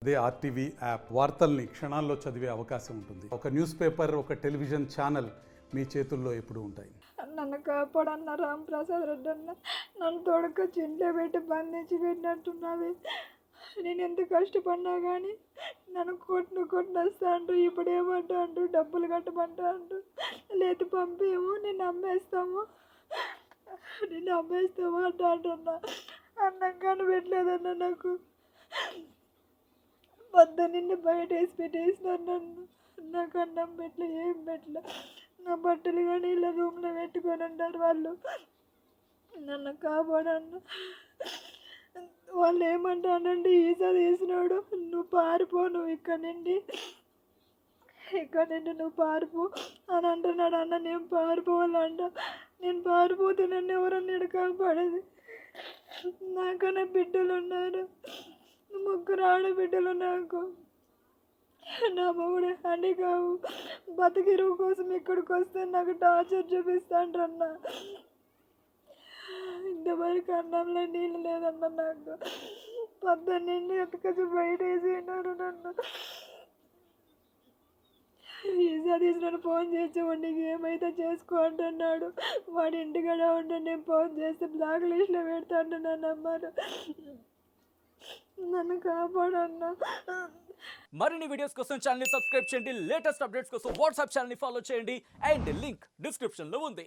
అదే RTV app వార్తల్ని క్షణాల్లో చదివే అవకాశం ఉంటుంది. ఒక న్యూస్ పేపర్, ఒక టెలివిజన్ ఛానల్ మీ చేతుల్లో ఎప్పుడూ ఉంటాయి. నన్ను కాపాడన్న రాంప్రసాద్ రెడ్డి అన్న నన్ను తోడుకొచ్చి ఇంట్లో పెట్టి బంధించి పెట్టినట్టున్నది. నేను ఎంత కష్టపడినా కానీ నన్ను కొట్టినొస్తా అంటూ ఇప్పుడు ఏమంటా అంటూ డబ్బులు కట్టమంటా అంటూ లేదు పంపేమో నిన్ను అమ్మేస్తాము అంటూ అంటున్నా. అన్నం కానీ పెట్టలేదన్న నాకు. నిన్ను బయట వేసి పెట్టేసినారు నన్ను. నాకు అన్నం పెట్టలే, ఏం పెట్టలే. నా బట్టలు కానీ ఇలా రూమ్లో పెట్టుకొని ఉంటారు వాళ్ళు. నన్ను కాపాడన్న. వాళ్ళు ఏమంటానండి, ఈసా తీసినాడు నువ్వు పారిపో, నువ్వు ఇక్కడ నుండి నువ్వు పారిపో అని అంటున్నాడు అన్న. నేను పారిపోవాలంట. నేను పారిపోతే నన్ను ఎవరన్నా కాపాడేది. నాకన్నా బిడ్డలు ఉన్నారు, 3 ఆడబిడ్డలు నాకు. నా మొగుడు అని కావు బతికిరువు కోసం ఇక్కడికి వస్తే నాకు టార్చర్ చూపిస్తాండ్రన్న. ఇంతవరకు అన్నంలో నీళ్ళు లేదన్న నాకు. పొద్దున్నే ఎత్తుకొచ్చి బయట వేసినారు నన్ను. ఈసా తీసిన ఫోన్ చేసి నీకు ఏమైతే చేసుకో అంటున్నాడు. వాడి ఇంటికాడ ఉండి నేను ఫోన్ చేస్తే బ్లాక్ లిస్ట్లో పెడతా అంటున్నాను అమ్మారు. నన్ను కాపాడన్నా. మరిన్ని వీడియోస్ కోసం ఛానల్ ని సబ్స్క్రైబ్ చేయండి. లేటెస్ట్ అప్డేట్స్ కోసం వాట్సాప్ ఛానల్ ని ఫాలో చేయండి. అండ్ లింక్ డిస్క్రిప్షన్ లో ఉంది.